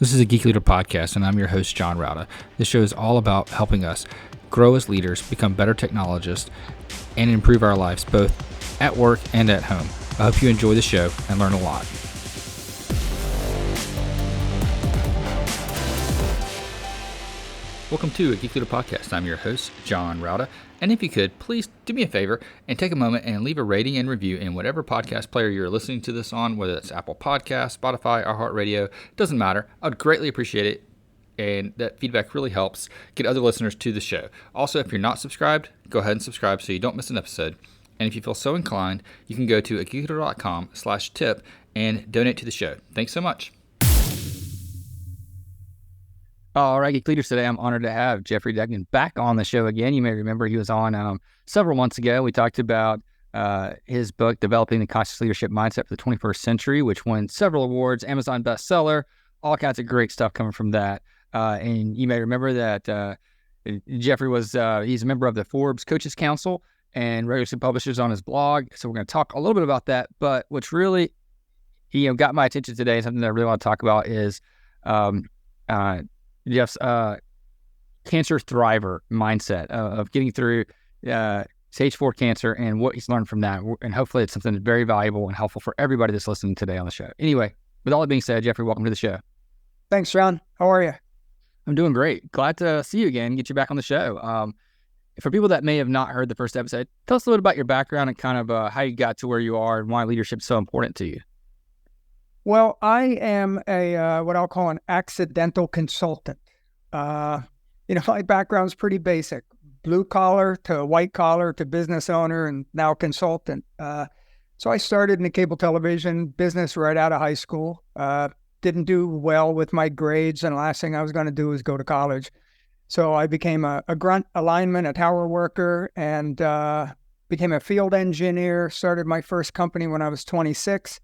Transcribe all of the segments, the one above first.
This is a Geek Leader podcast, and I'm your host, John Rauda. This show is all about helping us grow as leaders, become better technologists, and improve our lives both at work and at home. I hope you enjoy the show and learn a lot. Welcome to a Geek Leader podcast. I'm your host, John Rauda. And if you could, please do me a favor and take a moment and leave a rating and review in whatever podcast player you're listening to this on, whether it's Apple Podcasts, Spotify, iHeartRadio, doesn't matter. I would greatly appreciate it. And that feedback really helps get other listeners to the show. Also, if you're not subscribed, go ahead and subscribe so you don't miss an episode. And if you feel so inclined, you can go to geekleader.com/tip and donate to the show. Thanks so much. All right, Geek Leaders, today I'm honored to have Jeffrey Deckman back on the show again. You may remember he was on several months ago. We talked about his book, Developing the Conscious Leadership Mindset for the 21st Century, which won several awards, Amazon bestseller, all kinds of great stuff coming from that. And you may remember that Jeffrey he's a member of the Forbes Coaches Council and regularly publishes on his blog. So we're going to talk a little bit about that. But what's really got my attention today, something that I really want to talk about is Jeff's cancer thriver mindset of getting through stage 4 cancer and what he's learned from that. And hopefully it's something very valuable and helpful for everybody that's listening today on the show. Anyway, with all that being said, Jeffrey, welcome to the show. Thanks, John. How are you? I'm doing great. Glad to see you again, get you back on the show. For people that may have not heard the first episode, tell us a little bit about your background and kind of how you got to where you are and why leadership is so important to you. Well, I am what I'll call an accidental consultant. My background's pretty basic. Blue collar to white collar to business owner and now consultant. So I started in the cable television business right out of high school. Didn't do well with my grades, and the last thing I was going to do was go to college. So I became a grunt alignment, a tower worker, and became a field engineer. Started my first company when I was 26.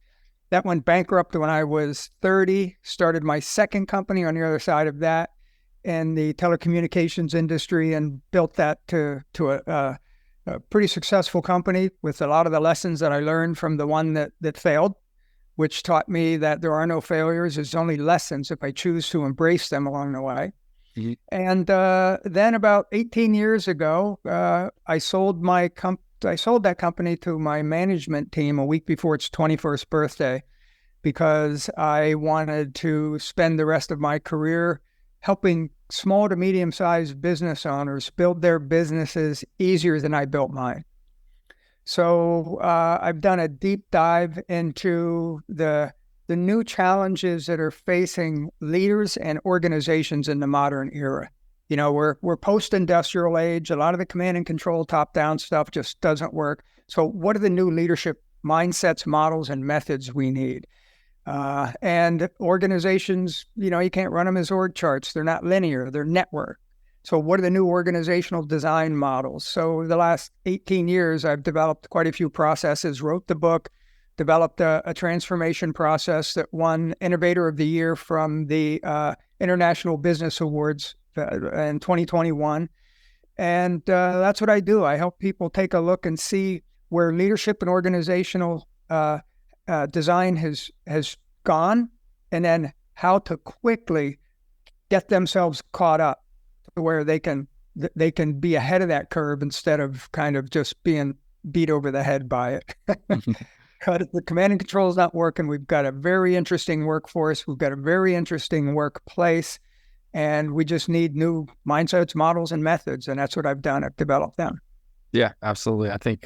That went bankrupt when I was 30. Started my second company on the other side of that in the telecommunications industry and built that to a pretty successful company with a lot of the lessons that I learned from the one that failed, which taught me that there are no failures. There's only lessons if I choose to embrace them along the way. Mm-hmm. And then about 18 years ago, I sold that company to my management team a week before its 21st birthday because I wanted to spend the rest of my career helping small to medium-sized business owners build their businesses easier than I built mine. So I've done a deep dive into the new challenges that are facing leaders and organizations in the modern era. We're post-industrial age. A lot of the command and control top-down stuff just doesn't work. So what are the new leadership mindsets, models, and methods we need? And organizations, you can't run them as org charts. They're not linear. They're network. So what are the new organizational design models? So the last 18 years, I've developed quite a few processes, wrote the book, developed a transformation process that won Innovator of the Year from the International Business Awards in 2021. And that's what I do. I help people take a look and see where leadership and organizational design has gone, and then how to quickly get themselves caught up to where they can be ahead of that curve instead of kind of just being beat over the head by it. Because the command and control is not working. We've got a very interesting workforce. We've got a very interesting workplace, and we just need new mindsets, models, and methods. And that's what I've done. I've developed them. Yeah, absolutely. I think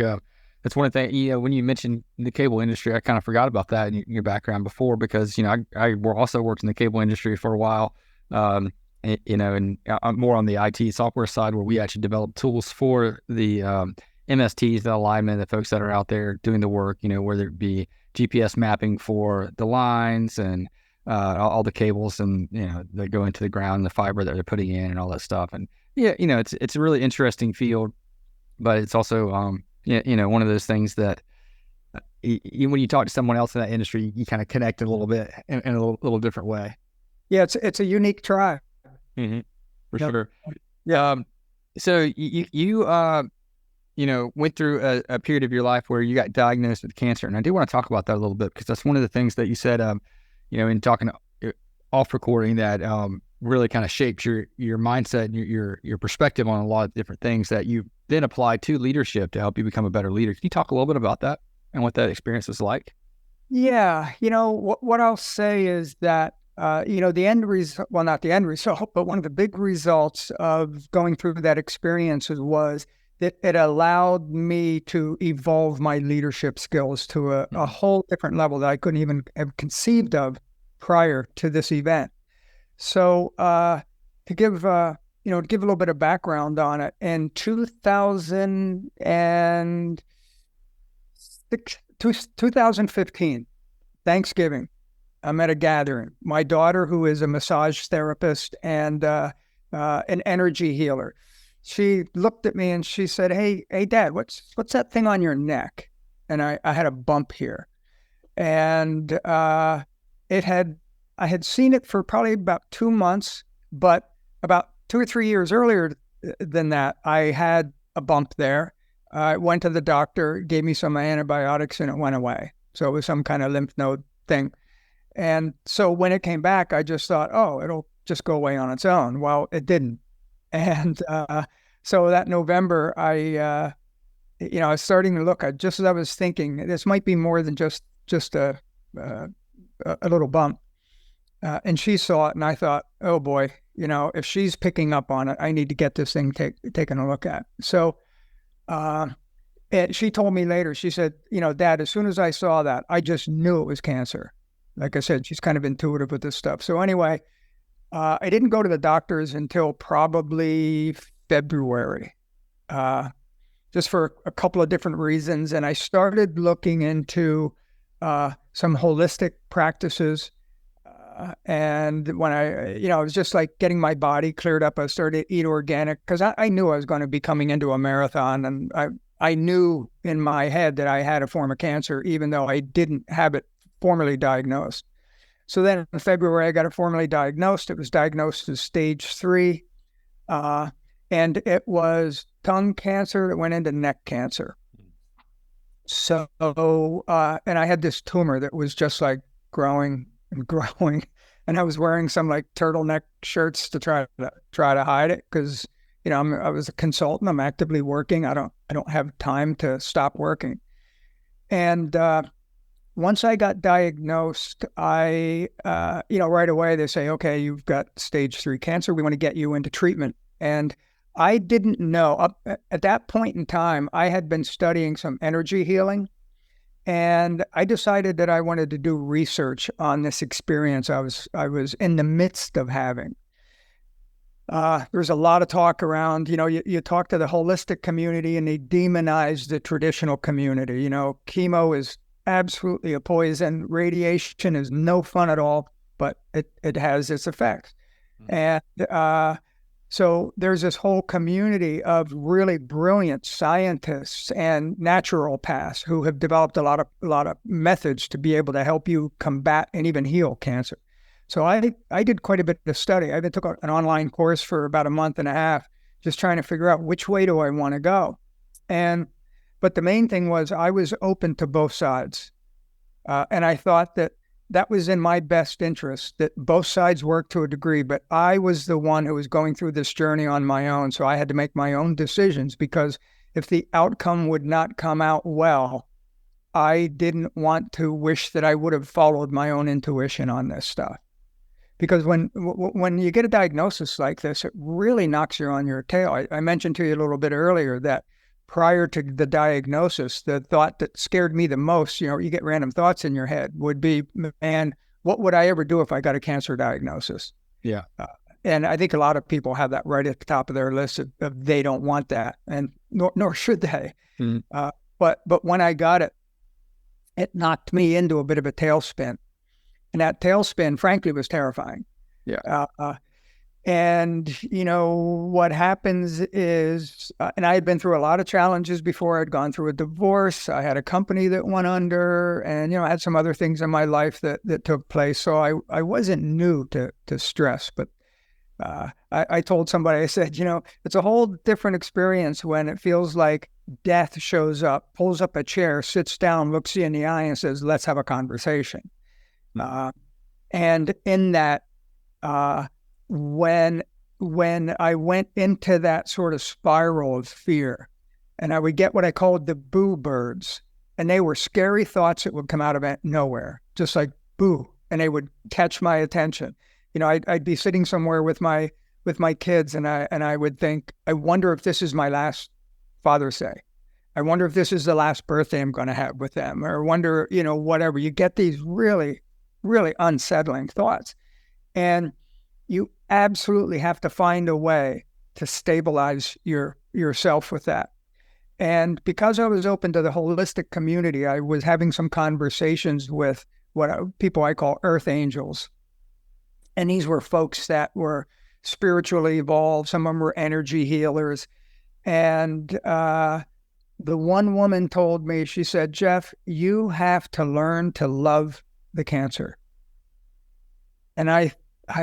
that's one of the things, when you mentioned the cable industry, I kind of forgot about that in your background before because, I also worked in the cable industry for a while, and I'm more on the IT software side where we actually develop tools for the MSTs, the alignment, the folks that are out there doing the work, whether it be GPS mapping for the lines and all the cables and, that go into the ground, the fiber that they're putting in and all that stuff. And it's a really interesting field, but it's also, one of those things that when you talk to someone else in that industry, you kind of connect a little bit in a little different way. Yeah, it's a unique tribe. Mm-hmm. For sure. Yeah. So you went through a period of your life where you got diagnosed with cancer, and I do want to talk about that a little bit because that's one of the things that you said, in talking off recording that really kind of shaped your mindset and your perspective on a lot of different things that you then applied to leadership to help you become a better leader. Can you talk a little bit about that and what that experience was like? Yeah, what I'll say is that the end result, well, not the end result, but one of the big results of going through that experience was that it allowed me to evolve my leadership skills to a whole different level that I couldn't even have conceived of prior to this event. So to give a little bit of background on it, in 2015, Thanksgiving, I'm at a gathering. My daughter, who is a massage therapist and an energy healer, she looked at me and she said, "Hey, Dad, what's that thing on your neck?" And I had a bump here, and I had seen it for probably about 2 months, but about 2 or 3 years earlier than that, I had a bump there. I went to the doctor, gave me some antibiotics, and it went away. So it was some kind of lymph node thing. And so when it came back, I just thought, oh, it'll just go away on its own. Well, it didn't. And so that November, I was starting to look. Just as I was thinking, this might be more than just a little bump. And she saw it, and I thought, oh boy, if she's picking up on it, I need to get this thing taken a look at. So and she told me later, she said, Dad, as soon as I saw that, I just knew it was cancer. Like I said, she's kind of intuitive with this stuff. So anyway, I didn't go to the doctors until probably February, just for a couple of different reasons. And I started looking into some holistic practices. And when I was just like getting my body cleared up, I started to eat organic because I knew I was going to be coming into a marathon. And I knew in my head that I had a form of cancer, even though I didn't have it formally diagnosed. So then in February, I got it formally diagnosed. It was diagnosed as stage 3. And it was tongue cancer that went into neck cancer. So, and I had this tumor that was just like growing and growing. And I was wearing some like turtleneck shirts to try to hide it because, I was a consultant. I'm actively working. I don't have time to stop working. And once I got diagnosed, I right away they say, okay, you've got stage 3 cancer. We want to get you into treatment. And I didn't know at that point in time, I had been studying some energy healing. And I decided that I wanted to do research on this experience I was in the midst of having. There's a lot of talk around, you talk to the holistic community and they demonize the traditional community. Chemo is absolutely a poison. Radiation is no fun at all, but it has its effects. And so there's this whole community of really brilliant scientists and naturopaths who have developed a lot of methods to be able to help you combat and even heal cancer. So I did quite a bit of study. I even took an online course for about a month and a half, just trying to figure out which way do I want to go. But the main thing was I was open to both sides. And I thought that was in my best interest, that both sides worked to a degree, but I was the one who was going through this journey on my own. So I had to make my own decisions because if the outcome would not come out well, I didn't want to wish that I would have followed my own intuition on this stuff. Because when you get a diagnosis like this, it really knocks you on your tail. I mentioned to you a little bit earlier that prior to the diagnosis, the thought that scared me the most, you get random thoughts in your head, would be, man, what would I ever do if I got a cancer diagnosis? Yeah. And I think a lot of people have that right at the top of their list of they don't want that, and nor should they. Mm-hmm. But when I got it, it knocked me into a bit of a tailspin. And that tailspin, frankly, was terrifying. Yeah. And, what happens is, and I had been through a lot of challenges before. I'd gone through a divorce. I had a company that went under, and, I had some other things in my life that took place. So I wasn't new to stress, but I told somebody, I said, it's a whole different experience when it feels like death shows up, pulls up a chair, sits down, looks you in the eye and says, let's have a conversation. And in that, uh, when I went into that sort of spiral of fear, and I would get what I called the boo birds, and they were scary thoughts that would come out of nowhere, just like boo, and they would catch my attention. I'd be sitting somewhere with my kids, and I would think, I wonder if this is my last Father's Day. I wonder if this is the last birthday I'm going to have with them, or wonder, whatever. You get these really, really unsettling thoughts, and you absolutely have to find a way to stabilize yourself with that. And because I was open to the holistic community, I was having some conversations with people I call earth angels. And these were folks that were spiritually evolved. Some of them were energy healers. And the one woman told me, she said, Jeff, you have to learn to love the cancer. And I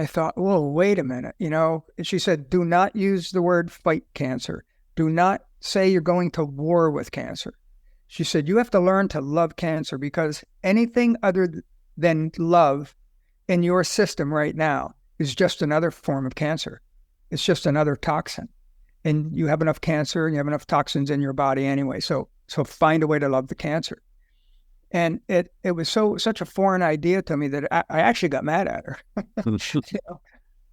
thought, whoa, wait a minute. And she said, do not use the word fight cancer. Do not say you're going to war with cancer. She said, you have to learn to love cancer, because anything other than love in your system right now is just another form of cancer. It's just another toxin. And you have enough cancer and you have enough toxins in your body anyway. So find a way to love the cancer. And it was such a foreign idea to me that I actually got mad at her.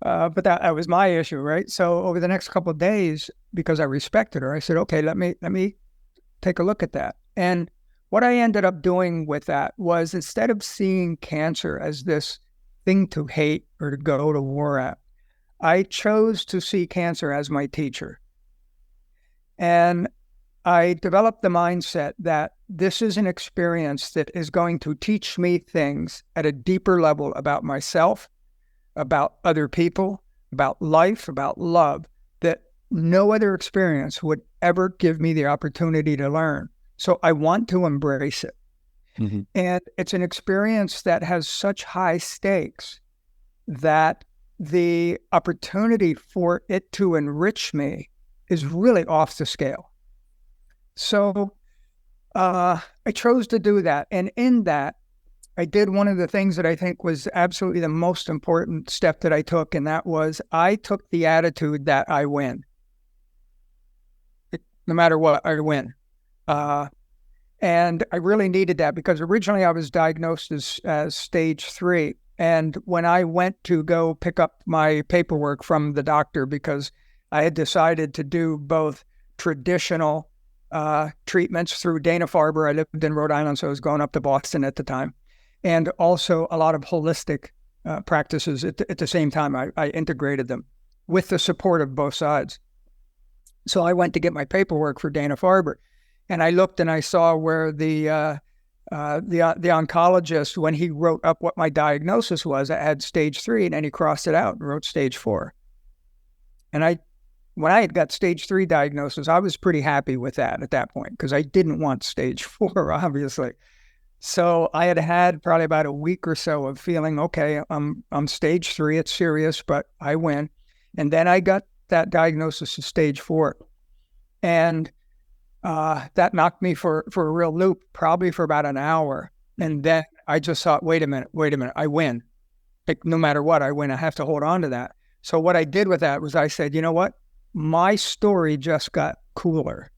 But that was my issue, right? So over the next couple of days, because I respected her, I said, okay, let me take a look at that. And what I ended up doing with that was, instead of seeing cancer as this thing to hate or to go to war at, I chose to see cancer as my teacher. And I developed the mindset that this is an experience that is going to teach me things at a deeper level about myself, about other people, about life, about love, that no other experience would ever give me the opportunity to learn. So I want to embrace it. Mm-hmm. And it's an experience that has such high stakes that the opportunity for it to enrich me is really off the scale. So I chose to do that. And in that, I did one of the things that I think was absolutely the most important step that I took, and that was I took the attitude that I win. No matter what, I win. And I really needed that, because originally I was diagnosed as stage 3. And when I went to go pick up my paperwork from the doctor, because I had decided to do both traditional treatments through Dana-Farber. I lived in Rhode Island, so I was going up to Boston at the time. And also a lot of holistic practices at the same time. I integrated them with the support of both sides. So I went to get my paperwork for Dana-Farber, and I looked and I saw where the oncologist, when he wrote up what my diagnosis was, I had stage 3, and then he crossed it out and wrote stage 4. And when I had got stage 3 diagnosis, I was pretty happy with that at that point, because I didn't want stage 4, obviously. So I had probably about a week or so of feeling, okay, I'm stage 3, it's serious, but I win. And then I got that diagnosis of stage 4. And that knocked me for a real loop, probably for about an hour. And then I just thought, wait a minute, I win. Like, no matter what, I win. I have to hold on to that. So what I did with that was I said, you know what? My story just got cooler,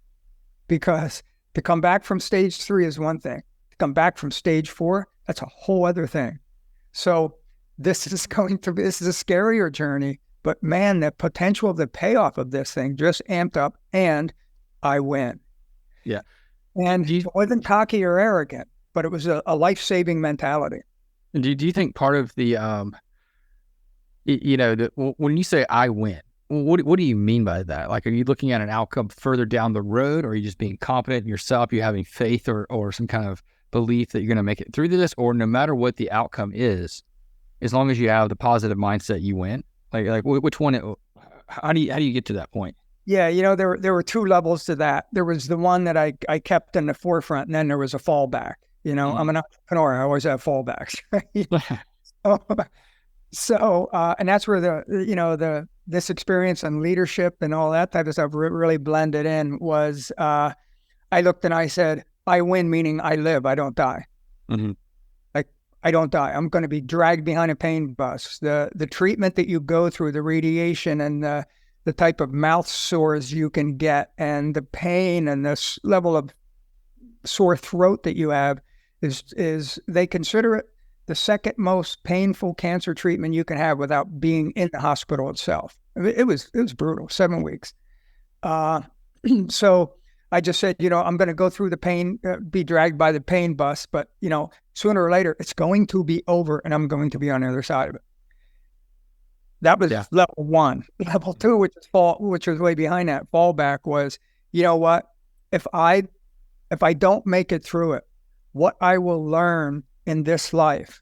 because to come back from stage 3 is one thing. To come back from stage 4, that's a whole other thing. So this is a scarier journey, but man, the potential of the payoff of this thing just amped up, and I win. Yeah. And it wasn't cocky or arrogant, but it was a life-saving mentality. And do you think part of the, when you say I win, what do you mean by that? Like, are you looking at an outcome further down the road, or are you just being confident in yourself? You having faith or some kind of belief that you're going to make it through this, or no matter what the outcome is, as long as you have the positive mindset, you win? Like which one? How do you get to that point? Yeah, there were 2 levels to that. There was the one that I kept in the forefront, and then there was a fallback. Mm-hmm. I'm an entrepreneur. I always have fallbacks. Right? So, and that's where this experience and leadership and all that type of stuff really blended in. Was I looked and I said, I win, meaning I live, I don't die. Mm-hmm. Like, I don't die. I'm going to be dragged behind a pain bus. The treatment that you go through, the radiation and the type of mouth sores you can get, and the pain and the level of sore throat that you have is they consider it the second most painful cancer treatment you can have without being in the hospital itself. It was brutal, 7 weeks. So I just said, I'm going to go through the pain, be dragged by the pain bus, but, sooner or later it's going to be over and I'm going to be on the other side of it. That was level 1. Level 2, which was way behind that, fallback was, you know what? If I don't make it through it, what I will learn in this life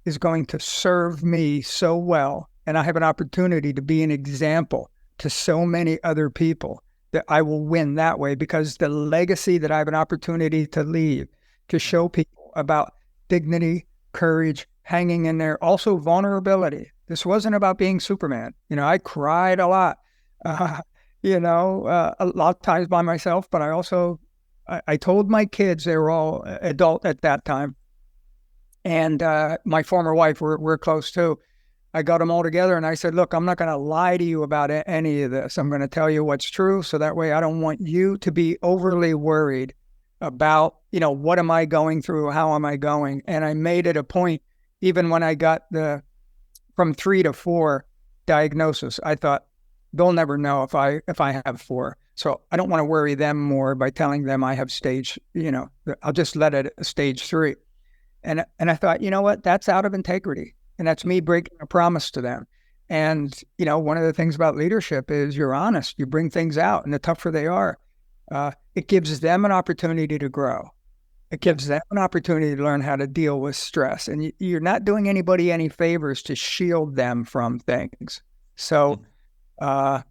is going to serve me so well. And I have an opportunity to be an example to so many other people that I will win that way, because the legacy that I have an opportunity to leave, to show people about dignity, courage, hanging in there, also vulnerability. This wasn't about being Superman. I cried a lot, a lot of times by myself, but I told my kids, they were all adult at that time, and my former wife, we're close too. I got them all together and I said, look, I'm not going to lie to you about any of this. I'm going to tell you what's true. So that way I don't want you to be overly worried about, what am I going through? How am I going? And I made it a point, even when I got from 3 to 4 diagnosis, I thought they'll never know if I have 4. So I don't want to worry them more by telling them I have stage, I'll just let it stage 3. And I thought, you know what, that's out of integrity. And that's me breaking a promise to them. And, one of the things about leadership is you're honest. You bring things out, and the tougher they are, it gives them an opportunity to grow. It gives them an opportunity to learn how to deal with stress. And you're not doing anybody any favors to shield them from things. So, that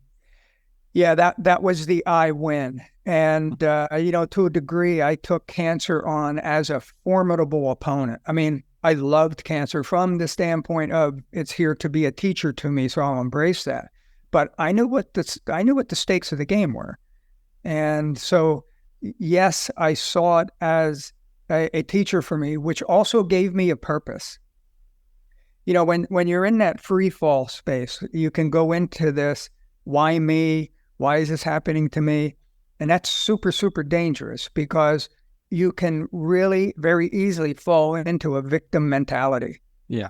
was the I win. And, to a degree, I took cancer on as a formidable opponent. I mean, I loved cancer from the standpoint of it's here to be a teacher to me, so I'll embrace that. But I knew what the stakes of the game were. And so, yes, I saw it as a teacher for me, which also gave me a purpose. When you're in that free fall space, you can go into this, why me? Why is this happening to me? And that's super, super dangerous, because you can really very easily fall into a victim mentality. Yeah.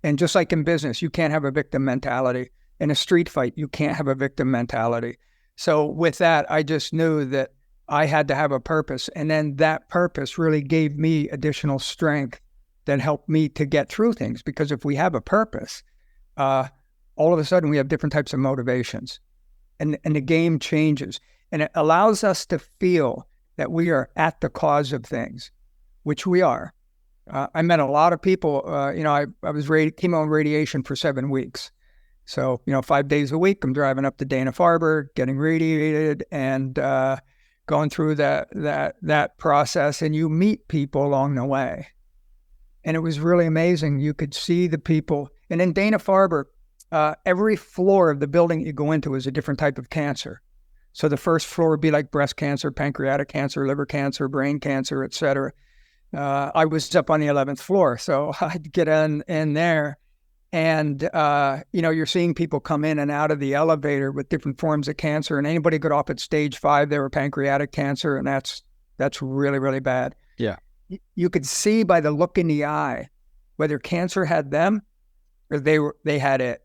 And just like in business, you can't have a victim mentality. In a street fight, you can't have a victim mentality. So with that, I just knew that I had to have a purpose. And then that purpose really gave me additional strength that helped me to get through things. Because if we have a purpose, all of a sudden we have different types of motivations. And the game changes. And it allows us to feel that we are at the cause of things, which we are. I met a lot of people. I was chemo and radiation for 7 weeks. So, 5 days a week, I'm driving up to Dana-Farber, getting radiated, and going through that process. And you meet people along the way. And it was really amazing. You could see the people. And in Dana-Farber, every floor of the building you go into is a different type of cancer. So the first floor would be like breast cancer, pancreatic cancer, liver cancer, brain cancer, et cetera. I was up on the 11th floor, so I'd get in there, and you're seeing people come in and out of the elevator with different forms of cancer, and anybody got off at stage 5, they were pancreatic cancer, and that's really, really bad. Yeah. You could see by the look in the eye whether cancer had them or they had it.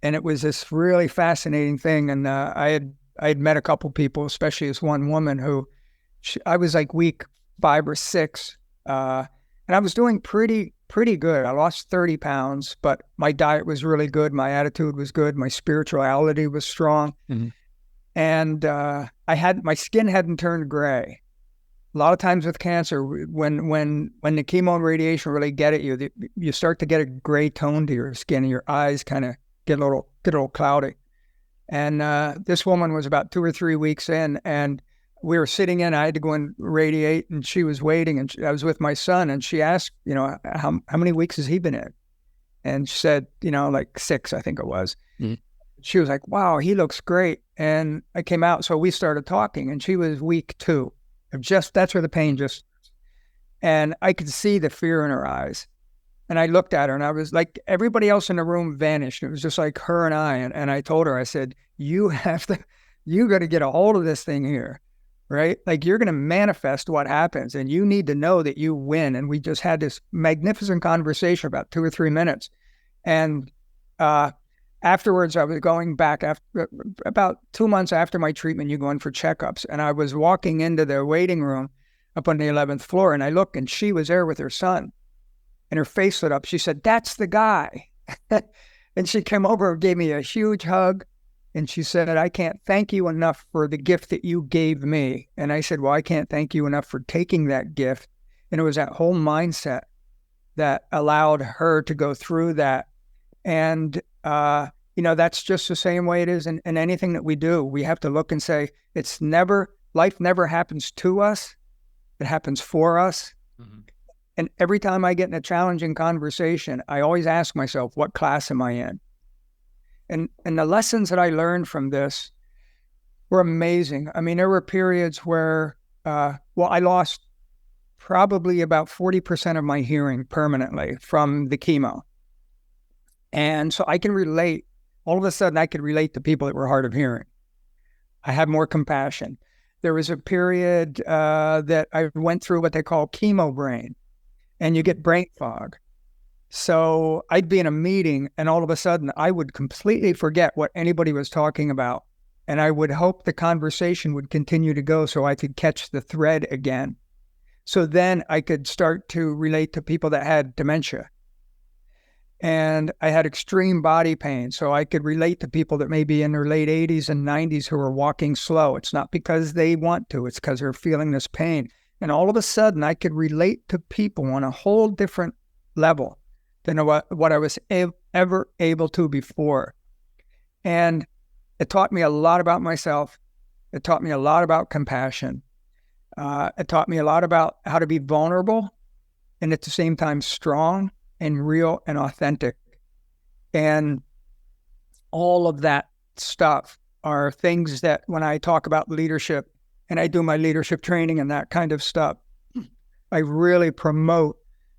And it was this really fascinating thing. And I had met a couple people, especially this one woman who I was like week 5 or 6, and I was doing pretty good. I lost 30 pounds, but my diet was really good. My attitude was good. My spirituality was strong. Mm-hmm. And my skin hadn't turned gray. A lot of times with cancer, when the chemo and radiation really get at you, you start to get a gray tone to your skin, and your eyes kind of get a little cloudy. And this woman was about 2 or 3 weeks in, and we were sitting in. I had to go and radiate, and she was waiting. And I was with my son, and she asked, how many weeks has he been in? And she said, like 6, I think it was. Mm-hmm. She was like, wow, he looks great. And I came out, so we started talking, and she was week 2. That's where the pain just. And I could see the fear in her eyes. And I looked at her and I was like, everybody else in the room vanished. It was just like her and I. And I told her, I said, you got to get a hold of this thing here, right? Like you're going to manifest what happens and you need to know that you win. And we just had this magnificent conversation about 2 or 3 minutes. And afterwards, I was going back after about 2 months after my treatment, you go in for checkups. And I was walking into the waiting room up on the 11th floor and I looked and she was there with her son. And her face lit up. She said, "That's the guy." And she came over and gave me a huge hug. And she said, "I can't thank you enough for the gift that you gave me." And I said, "Well, I can't thank you enough for taking that gift." And it was that whole mindset that allowed her to go through that. And, that's just the same way it is in anything that we do. We have to look and say, life never happens to us. It happens for us. Mm-hmm. And every time I get in a challenging conversation, I always ask myself, what class am I in? And the lessons that I learned from this were amazing. I mean, there were periods where, I lost probably about 40% of my hearing permanently from the chemo. And so I can relate. All of a sudden, I could relate to people that were hard of hearing. I had more compassion. There was a period that I went through what they call chemo brain. And you get brain fog. So I'd be in a meeting and all of a sudden I would completely forget what anybody was talking about. And I would hope the conversation would continue to go so I could catch the thread again. So then I could start to relate to people that had dementia. And I had extreme body pain. So I could relate to people that may be in their late 80s and 90s who are walking slow. It's not because they want to, it's because they're feeling this pain. And all of a sudden, I could relate to people on a whole different level than what I was ever able to before. And it taught me a lot about myself. It taught me a lot about compassion. It taught me a lot about how to be vulnerable and at the same time strong and real and authentic. And all of that stuff are things that when I talk about leadership, and I do my leadership training and that kind of stuff, I really promote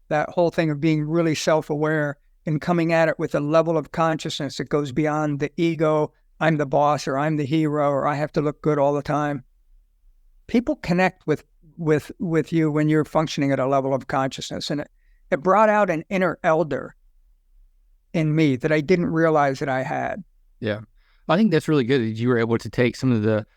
that whole thing of being really self-aware and coming at it with a level of consciousness that goes beyond the ego, I'm the boss, or I'm the hero, or I have to look good all the time. People connect with you when you're functioning at a level of consciousness. And it brought out an inner elder in me that I didn't realize that I had. Yeah. I think that's really good that you were able to take some of the,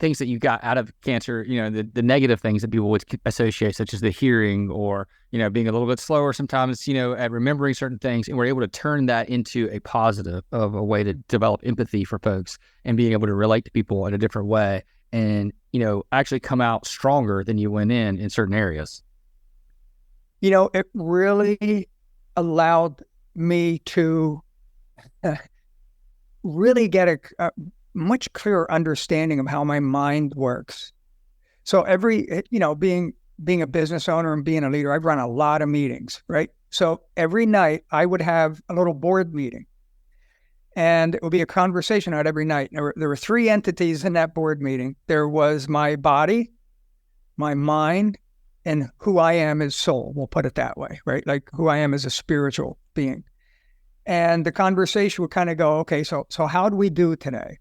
things that you got out of cancer, the negative things that people would associate, such as the hearing or, being a little bit slower sometimes, at remembering certain things. And we're able to turn that into a positive of a way to develop empathy for folks and being able to relate to people in a different way and, actually come out stronger than you went in certain areas. It really allowed me to really get a much clearer understanding of how my mind works. So being a business owner and being a leader, I've run a lot of meetings, right? So every night I would have a little board meeting and it would be a conversation out every night. There were 3 entities in that board meeting. There was my body, my mind, and who I am as soul. We'll put it that way, right? Like who I am as a spiritual being. And the conversation would kind of go, okay, so how do we do today?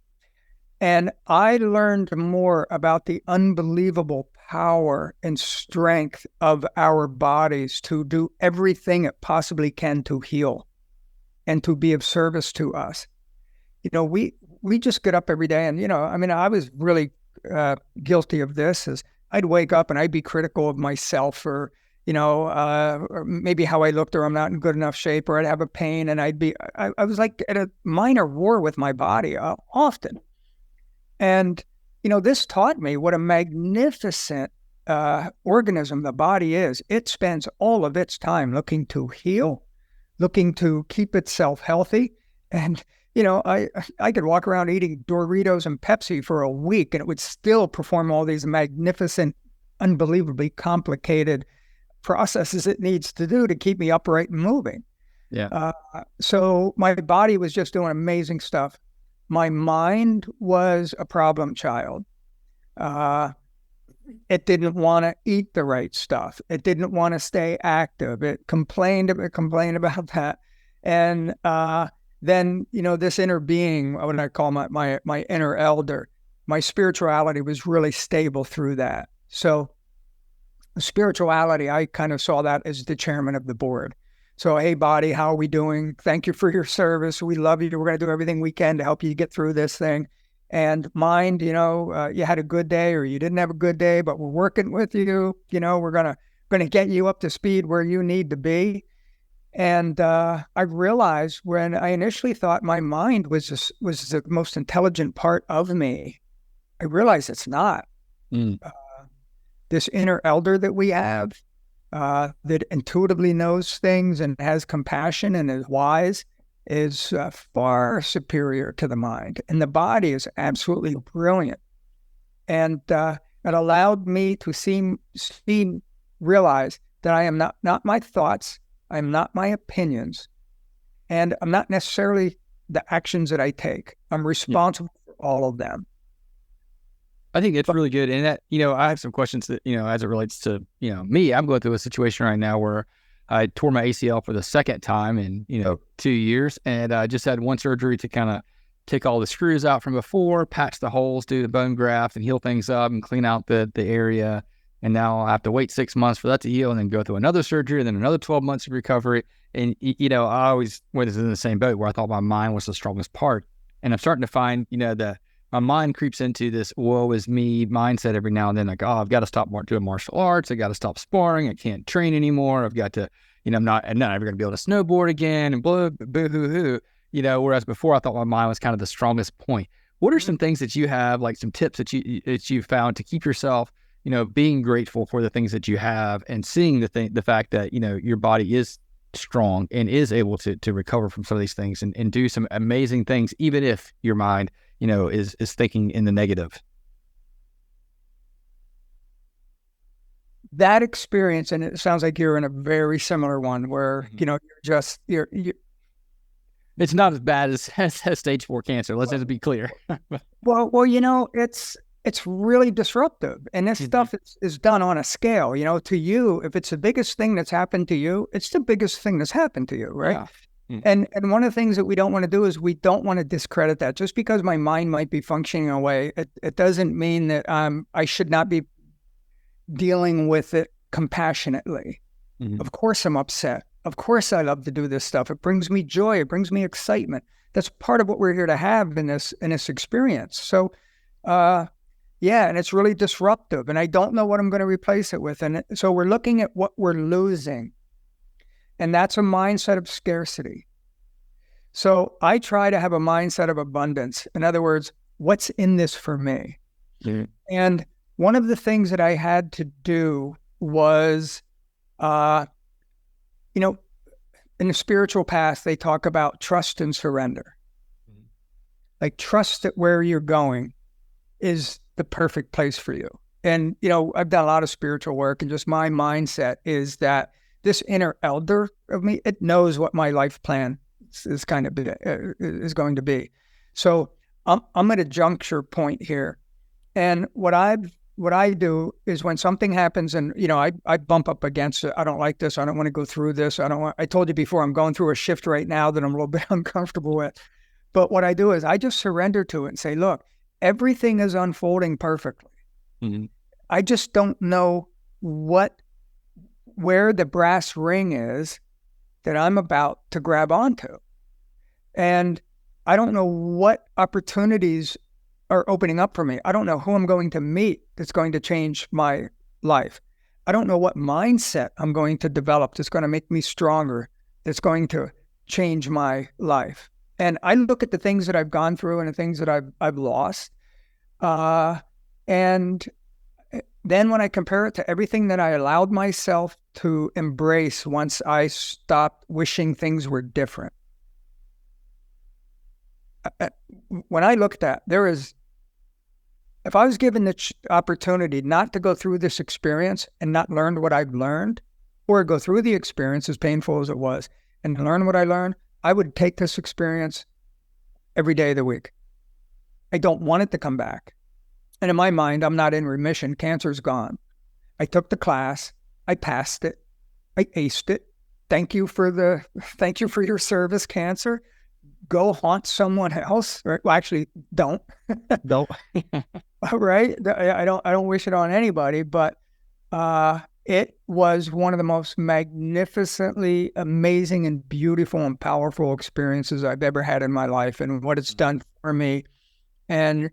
And I learned more about the unbelievable power and strength of our bodies to do everything it possibly can to heal and to be of service to us. We just get up every day and, I was really guilty of this as I'd wake up and I'd be critical of myself or maybe how I looked or I'm not in good enough shape or I'd have a pain and I was like at a minor war with my body often. And, this taught me what a magnificent organism the body is. It spends all of its time looking to heal, looking to keep itself healthy. And, I could walk around eating Doritos and Pepsi for a week and it would still perform all these magnificent, unbelievably complicated processes it needs to do to keep me upright and moving. Yeah. So my body was just doing amazing stuff. My mind was a problem child. It didn't want to eat the right stuff. It didn't want to stay active. It complained about that. And then, this inner being, what I call my inner elder, my spirituality was really stable through that. So spirituality, I kind of saw that as the chairman of the board. So, hey, body, how are we doing? Thank you for your service. We love you. We're going to do everything we can to help you get through this thing. And mind, you had a good day or you didn't have a good day, but we're working with you. We're going to get you up to speed where you need to be. And I realized when I initially thought my mind was the most intelligent part of me, I realized it's not. This inner elder that we have, that intuitively knows things and has compassion and is wise, is far superior to the mind. And the body is absolutely brilliant. And it allowed me to realize that I am not my thoughts, I am not my opinions, and I'm not necessarily the actions that I take. I'm responsible for all of them. I think it's really good. And that, I have some questions that, as it relates to, me, I'm going through a situation right now where I tore my ACL for the second time in, 2 years. And I just had one surgery to kind of take all the screws out from before, patch the holes, do the bone graft and heal things up and clean out the area. And now I have to wait 6 months for that to heal and then go through another surgery and then another 12 months of recovery. And, I always was in the same boat where I thought my mind was the strongest part. And I'm starting to find, my mind creeps into this woe is me mindset every now and then, like, oh, I've got to stop doing martial arts. I got to stop sparring. I can't train anymore. I've got to, I'm not ever going to be able to snowboard again and boo-hoo-hoo, whereas before I thought my mind was kind of the strongest point. What are some things that you have, like some tips that you found to keep yourself, being grateful for the things that you have and seeing the fact that, your body is strong and is able to recover from some of these things and do some amazing things, even if your mind, is thinking in the negative? That experience, and it sounds like you're in a very similar one where, you're it's not as bad as stage 4 cancer. Let's just be clear. well, it's really disruptive. And this stuff is done on a scale, to you. If it's the biggest thing that's happened to you, it's the biggest thing that's happened to you, right? Yeah. And one of the things that we don't want to do is we don't want to discredit that. Just because my mind might be functioning away, it doesn't mean that I should not be dealing with it compassionately. Of course I'm upset. Of course I love to do this stuff. It brings me joy. It brings me excitement. That's part of what we're here to have in this experience. So, and it's really disruptive. And I don't know what I'm going to replace it with. And so we're looking at what we're losing. And that's a mindset of scarcity. So I try to have a mindset of abundance. In other words, what's in this for me? And one of the things that I had to do was, in the spiritual path, they talk about trust and surrender. Like, trust that where you're going is the perfect place for you. And, I've done a lot of spiritual work, and just my mindset is that this inner elder of me, it knows what my life plan is going to be. So I'm at a juncture point here. And what I do is when something happens and, I bump up against it, I don't like this. I don't want to go through this. I told you before, I'm going through a shift right now that I'm a little bit uncomfortable with. But what I do is I just surrender to it and say, look, everything is unfolding perfectly. I just don't know where the brass ring is that I'm about to grab onto. And I don't know what opportunities are opening up for me. I don't know who I'm going to meet that's going to change my life. I don't know what mindset I'm going to develop that's going to make me stronger, that's going to change my life. And I look at the things that I've gone through and the things that I've lost. And then when I compare it to everything that I allowed myself to embrace once I stopped wishing things were different. When I looked at, if I was given the opportunity not to go through this experience and not learn what I've learned, or go through the experience, as painful as it was, and learn what I learned, I would take this experience every day of the week. I don't want it to come back. And in my mind, I'm not in remission. Cancer's gone. I took the class. I passed it. I aced it. Thank you for your service, cancer. Go haunt someone else. Right? Well, actually, don't. Don't. Right? I don't wish it on anybody, but it was one of the most magnificently amazing and beautiful and powerful experiences I've ever had in my life, and what it's done for me. And,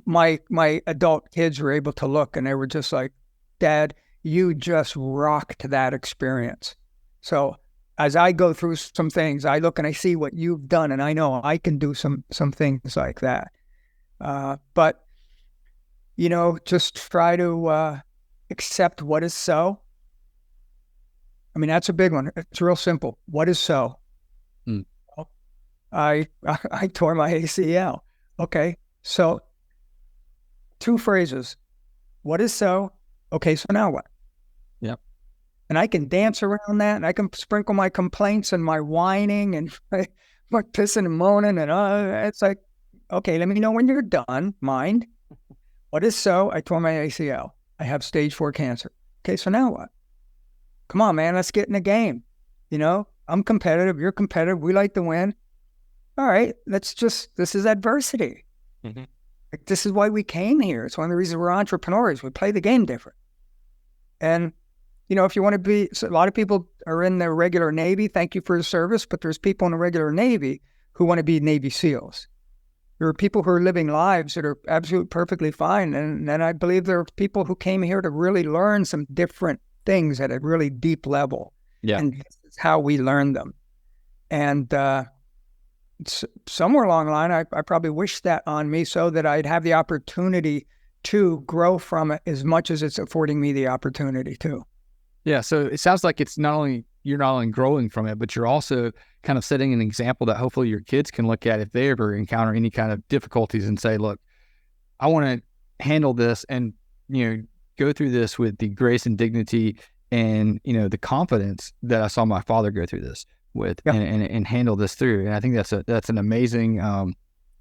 my adult kids were able to look, and they were just like, Dad, you just rocked that experience. So as I go through some things, I look and I see what you've done, and I know I can do some things like that. But, just try to accept what is so. I mean, that's a big one. It's real simple. What is so? Mm. I tore my ACL. Okay, so 2 phrases. What is so? Okay, so now what? Yep. And I can dance around that, and I can sprinkle my complaints and my whining and my pissing and moaning, and it's like, okay, let me know when you're done, mind. What is so? I tore my ACL. I have stage 4 cancer. Okay, so now what? Come on, man, let's get in the game. I'm competitive, you're competitive, we like to win. All right, this is adversity. Mm-hmm. Like, this is why we came here. It's one of the reasons we're entrepreneurs. We play the game different. And, if you want to be, so a lot of people are in the regular Navy. Thank you for your service. But there's people in the regular Navy who want to be Navy SEALs. There are people who are living lives that are absolutely perfectly fine. And I believe there are people who came here to really learn some different things at a really deep level. Yeah. And this is how we learn them. And somewhere along the line, I probably wished that on me so that I'd have the opportunity to grow from it as much as it's affording me the opportunity to. Yeah. So it sounds like you're not only growing from it, but you're also kind of setting an example that hopefully your kids can look at if they ever encounter any kind of difficulties and say, look, I want to handle this and, go through this with the grace and dignity and, the confidence that I saw my father go through this with. Yeah. and handle this through. And I think that's an amazing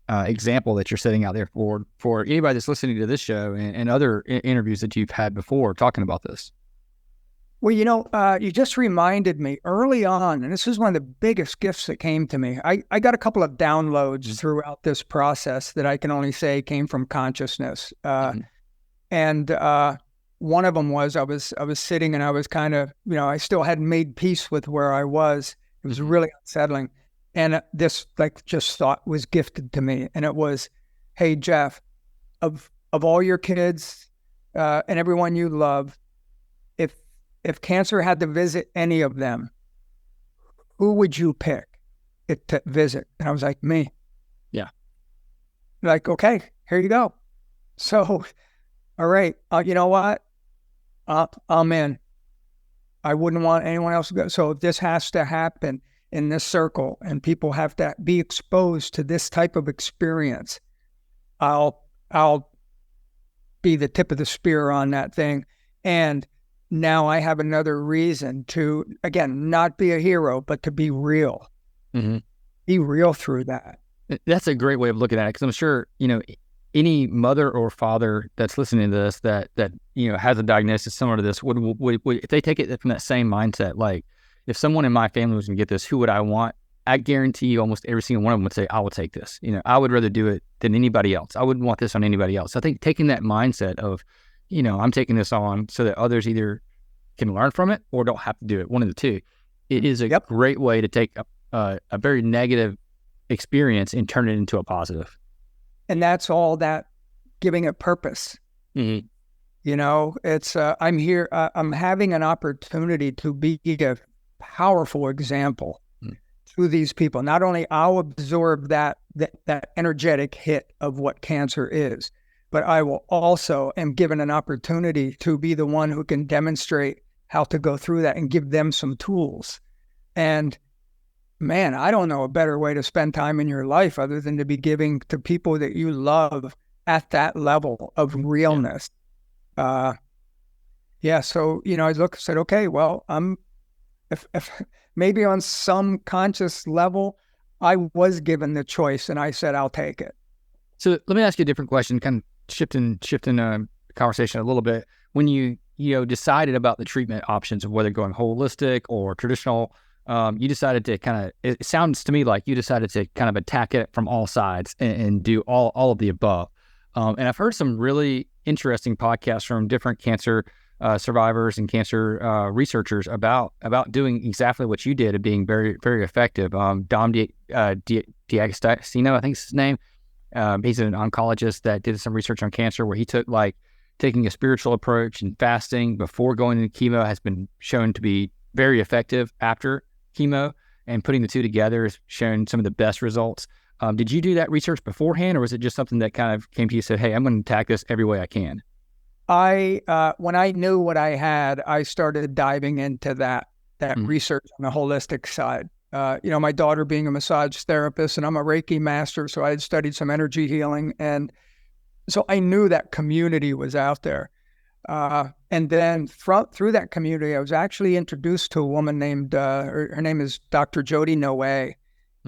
example that you're setting out there for anybody that's listening to this show and other interviews that you've had before talking about this. Well, you just reminded me early on, and this is one of the biggest gifts that came to me. I got a couple of downloads throughout this process that I can only say came from consciousness. And one of them was I was sitting and I was kind of, I still hadn't made peace with where I was. It was really unsettling. And this just thought was gifted to me. And it was, hey, Jeff, of all your kids and everyone you love, if cancer had to visit any of them, who would you pick it to visit? And I was like, me. Yeah. Like, okay, here you go. So, all right, you know what? I'm in. I wouldn't want anyone else to go. So if this has to happen in this circle and people have to be exposed to this type of experience, I'll be the tip of the spear on that thing. And now I have another reason to, again, not be a hero, but to be real. Mm-hmm. Be real through that. That's a great way of looking at it, because I'm sure, any mother or father that's listening to this that has a diagnosis similar to this would if they take it from that same mindset, like if someone in my family was going to get this, who would I want? I guarantee you almost every single one of them would say, I will take this. I would rather do it than anybody else. I wouldn't want this on anybody else. I think taking that mindset of, I'm taking this on so that others either can learn from it or don't have to do it. One of the two. It is a great way to take a very negative experience and turn it into a positive. And that's all that giving it purpose. Mm-hmm. It's, I'm here, I'm having an opportunity to be a powerful example to these people. Not only I'll absorb that energetic hit of what cancer is, but I will also am given an opportunity to be the one who can demonstrate how to go through that and give them some tools. And man, I don't know a better way to spend time in your life other than to be giving to people that you love at that level of realness. So, I said, okay, well, if maybe on some conscious level, I was given the choice and I said, I'll take it. So let me ask you a different question, kind of shifting conversation a little bit. When you decided about the treatment options of whether going holistic or traditional, you decided to it sounds to me like you decided to kind of attack it from all sides and do all of the above. And I've heard some really interesting podcasts from different cancer survivors and cancer researchers about doing exactly what you did and being very, very effective. DAgostino, I think is his name. He's an oncologist that did some research on cancer where he took taking a spiritual approach and fasting before going into chemo has been shown to be very effective after chemo, and putting the two together has shown some of the best results. Did you do that research beforehand, or was it just something that kind of came to you and said, hey, I'm going to attack this every way I can? When I knew what I had, I started diving into that research on the holistic side. My daughter being a massage therapist, and I'm a Reiki Master, so I had studied some energy healing, and so I knew that community was out there. And then through that community, I was actually introduced to a woman named, her name is Dr. Jody Noe,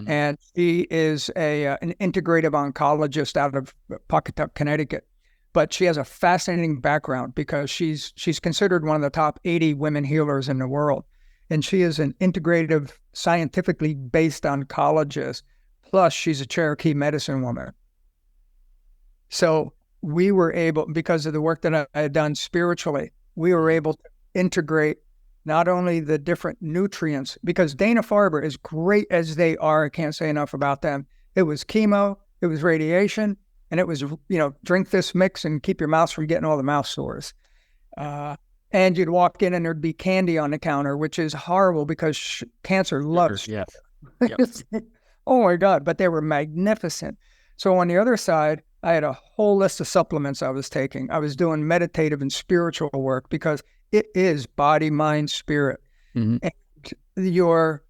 and she is an integrative oncologist out of Pawcatuck, Connecticut. But she has a fascinating background because she's considered one of the top 80 women healers in the world. And she is an integrative, scientifically based oncologist. Plus, she's a Cherokee medicine woman. So we were able, because of the work that I had done spiritually, we were able to integrate not only the different nutrients, because Dana-Farber, as great as they are, I can't say enough about them. It was chemo, it was radiation, and it was, drink this mix and keep your mouth from getting all the mouth sores. And you'd walk in and there'd be candy on the counter, which is horrible because cancer loves. Yes. Yep. Oh my God, but they were magnificent. So on the other side, I had a whole list of supplements I was taking. I was doing meditative and spiritual work because it is body, mind, spirit. Mm-hmm. And your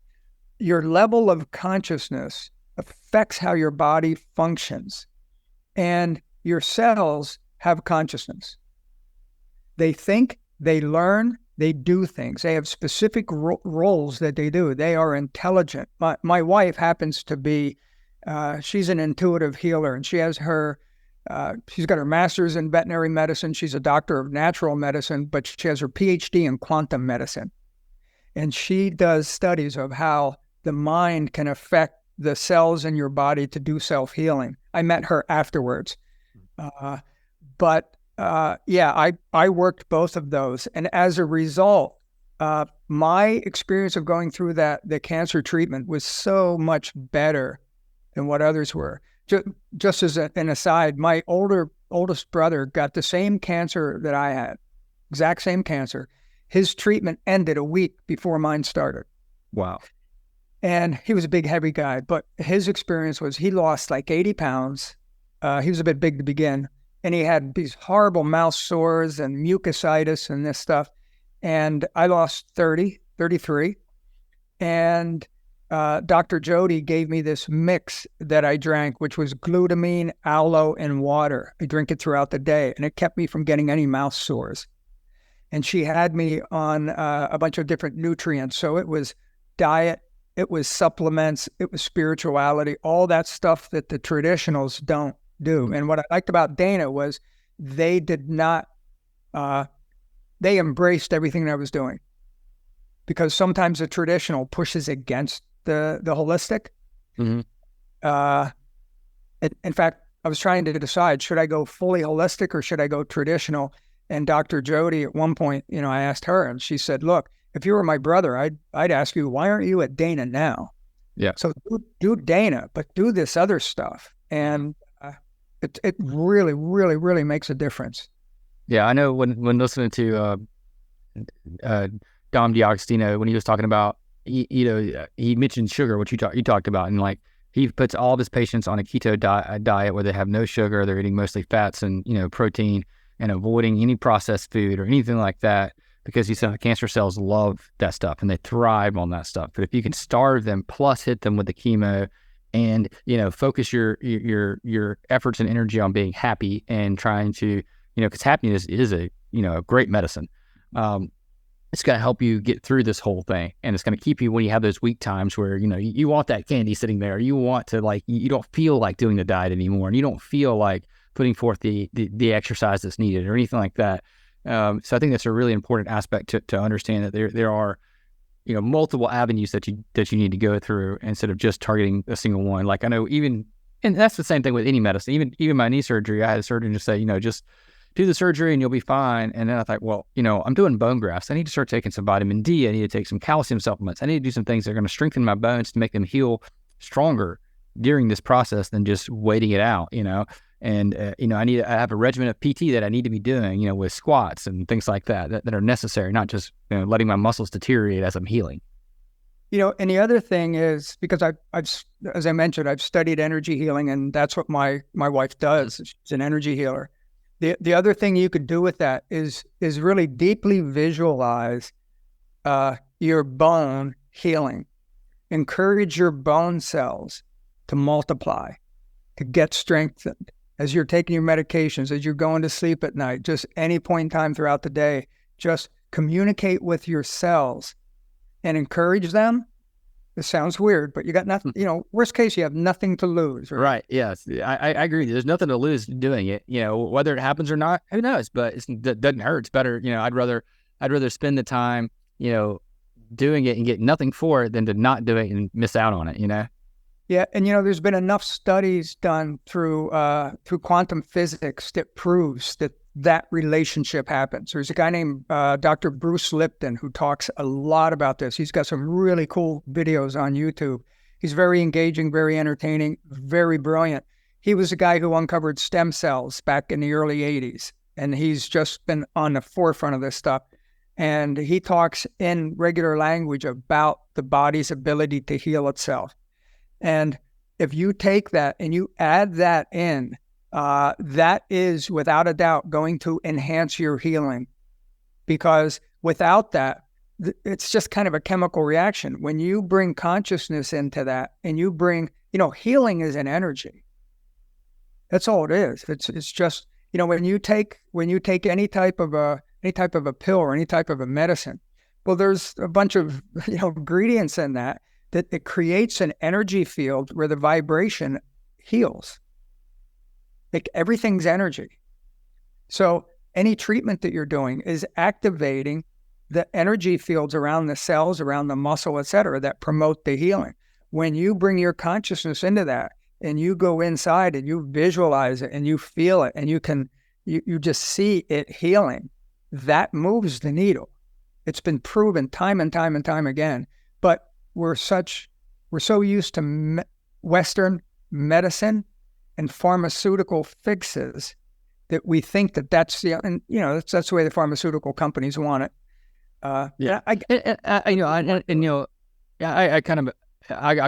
level of consciousness affects how your body functions. And your cells have consciousness. They think, they learn, they do things. They have specific roles that they do. They are intelligent. My wife happens to be, she's an intuitive healer, and she has she's got her master's in veterinary medicine. She's a doctor of natural medicine, but she has her PhD in quantum medicine. And she does studies of how the mind can affect the cells in your body to do self-healing. I met her afterwards. I worked both of those. And as a result, my experience of going through the cancer treatment was so much better than what others were. Just as an aside, my oldest brother got the same cancer that I had, exact same cancer. His treatment ended a week before mine started. Wow. And he was a big, heavy guy, but his experience was he lost like 80 pounds. He was a bit big to begin. And he had these horrible mouth sores and mucositis and this stuff. And I lost 33. And Dr. Jody gave me this mix that I drank, which was glutamine, aloe, and water. I drink it throughout the day, and it kept me from getting any mouth sores. And she had me on a bunch of different nutrients. So it was diet, it was supplements, it was spirituality, all that stuff that the traditionals don't do. And what I liked about Dana was they did not, they embraced everything that I was doing. Because sometimes the traditional pushes against the holistic. Mm-hmm. In fact, I was trying to decide, should I go fully holistic or should I go traditional? And Dr. Jody, at one point, I asked her, and she said, look, if you were my brother, I'd ask you, why aren't you at Dana now? Yeah. So do Dana, but do this other stuff. And it really, really, really makes a difference. Yeah, I know when listening to Dom DAgostino, when he was talking about, he mentioned sugar, which you talked about, and like he puts all of his patients on a keto diet where they have no sugar, they're eating mostly fats and protein, and avoiding any processed food or anything like that, because he said the cancer cells love that stuff and they thrive on that stuff. But if you can starve them plus hit them with the chemo, and focus your efforts and energy on being happy and trying to because happiness is a great medicine. It's going to help you get through this whole thing, and it's going to keep you when you have those weak times where you want that candy sitting there, you want to you don't feel like doing the diet anymore, and you don't feel like putting forth the exercise that's needed or anything like that. So I think that's a really important aspect to understand that there are, multiple avenues that you need to go through instead of just targeting a single one. Like I know and that's the same thing with any medicine. Even my knee surgery, I had a surgeon just say, just do the surgery and you'll be fine. And then I thought, well, I'm doing bone grafts. I need to start taking some vitamin D. I need to take some calcium supplements. I need to do some things that are going to strengthen my bones to make them heal stronger during this process than just waiting it out, And, I have a regimen of PT that I need to be doing, with squats and things like that are necessary, not just, letting my muscles deteriorate as I'm healing. And the other thing is, because I've, as I mentioned, I've studied energy healing, and that's what my wife does. She's an energy healer. The other thing you could do with that is really deeply visualize your bone healing. Encourage your bone cells to multiply, to get strengthened. As you're taking your medications, as you're going to sleep at night, just any point in time throughout the day, just communicate with your cells and encourage them. It sounds weird, but you got nothing, worst case, you have nothing to lose. Right. Yes. I agree. There's nothing to lose doing it, whether it happens or not, who knows, but it doesn't hurt. It's better. I'd rather spend the time, doing it and get nothing for it than to not do it and miss out on it, Yeah. And, there's been enough studies done through quantum physics that proves that relationship happens. There's a guy named Dr. Bruce Lipton who talks a lot about this. He's got some really cool videos on YouTube. He's very engaging, very entertaining, very brilliant. He was a guy who uncovered stem cells back in the early 80s, and he's just been on the forefront of this stuff. And he talks in regular language about the body's ability to heal itself. And if you take that and you add that in, that is without a doubt going to enhance your healing, because without that, it's just kind of a chemical reaction. When you bring consciousness into that and you bring, healing is an energy. That's all it is. It's just, when you take any type of a pill or any type of a medicine, well, there's a bunch of, ingredients in that it creates an energy field where the vibration heals. Like everything's energy. So any treatment that you're doing is activating the energy fields around the cells, around the muscle, et cetera, that promote the healing. When you bring your consciousness into that and you go inside and you visualize it and you feel it and you just see it healing, that moves the needle. It's been proven time and time and time again. But we're so used to Western medicine and pharmaceutical fixes that we think that's the way the pharmaceutical companies want it. I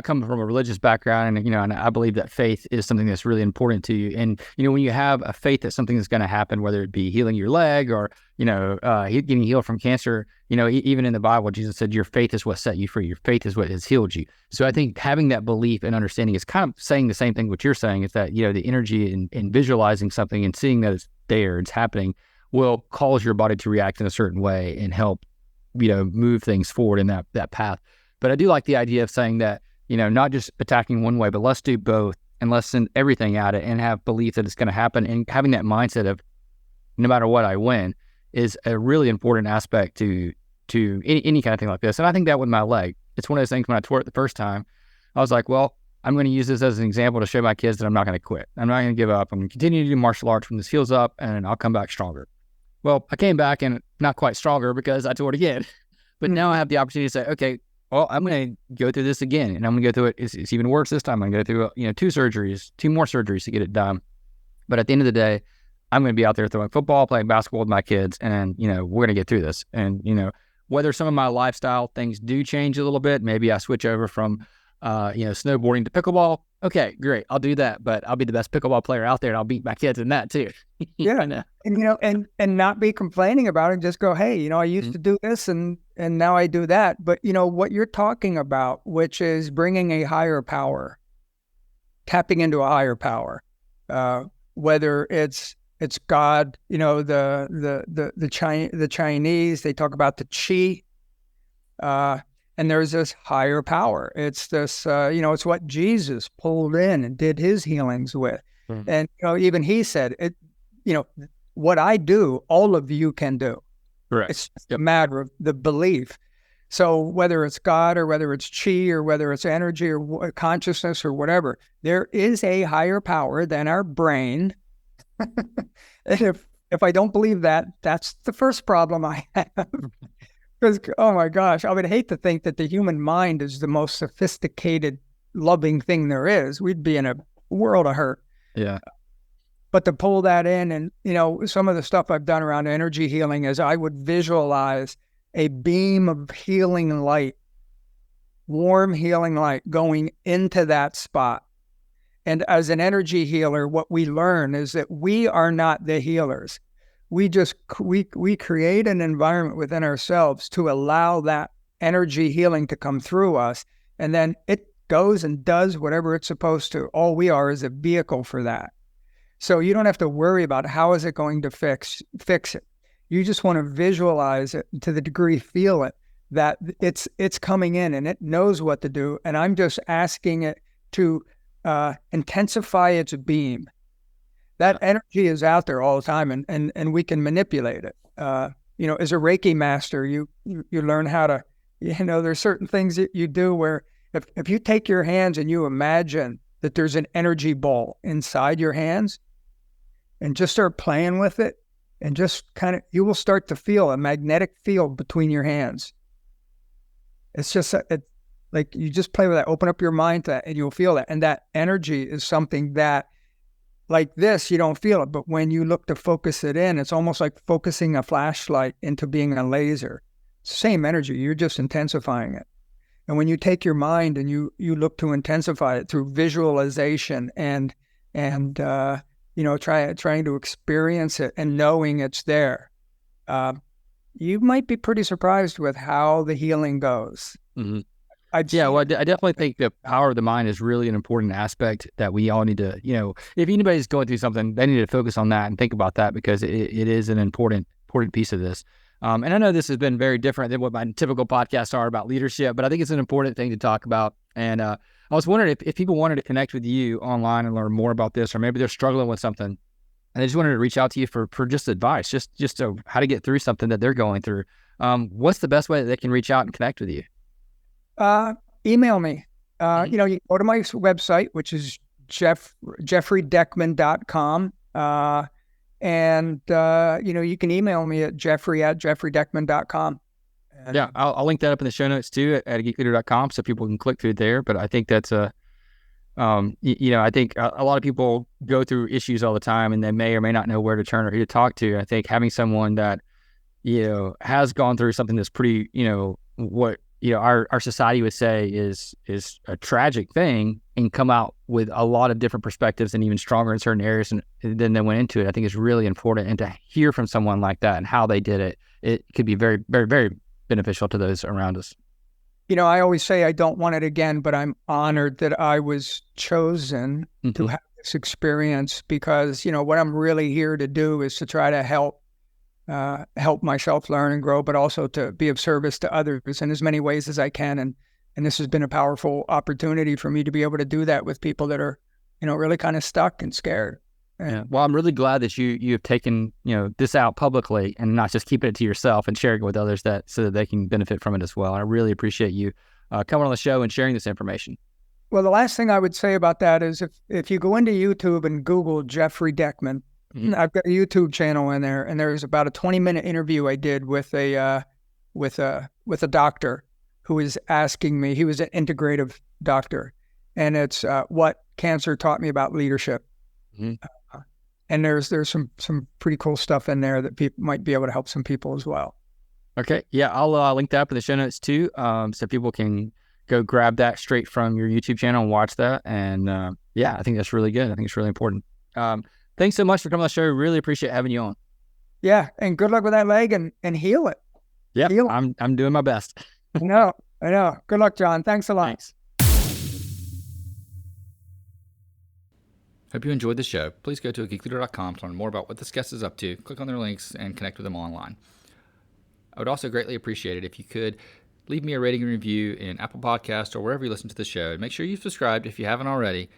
come from a religious background, and I believe that faith is something that's really important to you. And when you have a faith that something is going to happen, whether it be healing your leg or getting healed from cancer, even in the Bible, Jesus said, "Your faith is what set you free. Your faith is what has healed you." So I think having that belief and understanding is kind of saying the same thing what you're saying, is that the energy in visualizing something and seeing that it's there, it's happening, will cause your body to react in a certain way and help move things forward in that path. But I do like the idea of saying that, not just attacking one way, but let's do both and let's send everything at it and have belief that it's going to happen. And having that mindset of no matter what, I win is a really important aspect to any kind of thing like this. And I think that with my leg, it's one of those things when I tore it the first time, I was like, well, I'm going to use this as an example to show my kids that I'm not going to quit. I'm not going to give up. I'm going to continue to do martial arts when this heals up, and I'll come back stronger. Well, I came back and not quite stronger because I tore it again. But now I have the opportunity to say, okay, well, I'm going to go through this again, and I'm going to go through it. It's even worse this time. I'm going to go through, 2 more surgeries to get it done. But at the end of the day, I'm going to be out there throwing football, playing basketball with my kids, and, we're going to get through this. And, whether some of my lifestyle things do change a little bit, maybe I switch over from, snowboarding to pickleball. Okay, great. I'll do that, but I'll be the best pickleball player out there, and I'll beat my kids in that too. Yeah. And not be complaining about it. Just go, hey, I used to do this and now I do that. But what you're talking about, which is bringing a higher power, tapping into a higher power, whether it's God, the Chinese, they talk about the chi, and there's this higher power. It's this, it's what Jesus pulled in and did his healings with. And even he said it. What I do, all of you can do. Correct. It's just a matter of the belief. So whether it's God or whether it's chi or whether it's energy or consciousness or whatever, there is a higher power than our brain. And if I don't believe that, that's the first problem I have. Because, oh my gosh, I would hate to think that the human mind is the most sophisticated, loving thing there is. We'd be in a world of hurt. Yeah. But to pull that in, and, some of the stuff I've done around energy healing is I would visualize a beam of healing light, warm healing light going into that spot. And as an energy healer, what we learn is that we are not the healers. We create an environment within ourselves to allow that energy healing to come through us. And then it goes and does whatever it's supposed to. All we are is a vehicle for that. So you don't have to worry about how is it going to fix it. You just want to visualize it to the degree, feel it, that it's coming in and it knows what to do. And I'm just asking it to intensify its beam. That energy is out there all the time, and we can manipulate it. As a Reiki master, you learn how to, there's certain things that you do where if you take your hands and you imagine that there's an energy ball inside your hands and just start playing with it, and just you will start to feel a magnetic field between your hands. It's just like you just play with that, open up your mind to that, and you'll feel that. And that energy is something that, like this, you don't feel it. But when you look to focus it in, it's almost like focusing a flashlight into being a laser. Same energy, you're just intensifying it. And when you take your mind and you look to intensify it through visualization and trying to experience it and knowing it's there, you might be pretty surprised with how the healing goes. Mm-hmm. I definitely think the power of the mind is really an important aspect that we all need to, if anybody's going through something, they need to focus on that and think about that, because it is an important piece of this. And I know this has been very different than what my typical podcasts are about leadership, but I think it's an important thing to talk about. And I was wondering if people wanted to connect with you online and learn more about this, or maybe they're struggling with something and they just wanted to reach out to you for just advice, just to how to get through something that they're going through. What's the best way that they can reach out and connect with you? Email me. You can go to my website, which is jeffreydeckman.com. And you can email me at jeffrey@jeffreydeckman.com. Yeah, I'll link that up in the show notes too at geekleader.com, so people can click through there. But I think that's I think a lot of people go through issues all the time, and they may or may not know where to turn or who to talk to. I think having someone that, has gone through something that's pretty, what our society would say is a tragic thing, and come out with a lot of different perspectives and even stronger in certain areas than they went into it, I think is really important. And to hear from someone like that and how they did it, it could be very, very, very beneficial to those around us. I always say I don't want it again, but I'm honored that I was chosen to have this experience, because, what I'm really here to do is to try to help myself learn and grow, but also to be of service to others in as many ways as I can. And this has been a powerful opportunity for me to be able to do that with people that are, really kind of stuck and scared. Yeah. Well, I'm really glad that you have taken, this out publicly and not just keeping it to yourself and sharing it with others so that they can benefit from it as well. I really appreciate you coming on the show and sharing this information. Well, the last thing I would say about that is if you go into YouTube and Google Jeffrey Deckman, I've got a YouTube channel in there, and there's about a 20-minute interview I did with a doctor who was asking me. He was an integrative doctor, and it's what cancer taught me about leadership. Mm-hmm. And there's some pretty cool stuff in there that people might be able to help some people as well. Okay, yeah, I'll link that up in the show notes too, so people can go grab that straight from your YouTube channel and watch that. And I think that's really good. I think it's really important. Thanks so much for coming on the show. Really appreciate having you on. Yeah, and good luck with that leg and heal it. Yeah, I'm doing my best. I know. Good luck, John. Thanks a lot. Thanks. Hope you enjoyed the show. Please go to geekleader.com to learn more about what this guest is up to. Click on their links and connect with them online. I would also greatly appreciate it if you could leave me a rating and review in Apple Podcasts or wherever you listen to the show. And make sure you've subscribed if you haven't already.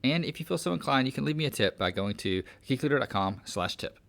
And if you feel so inclined, you can leave me a tip by going to geekleader.com/tip.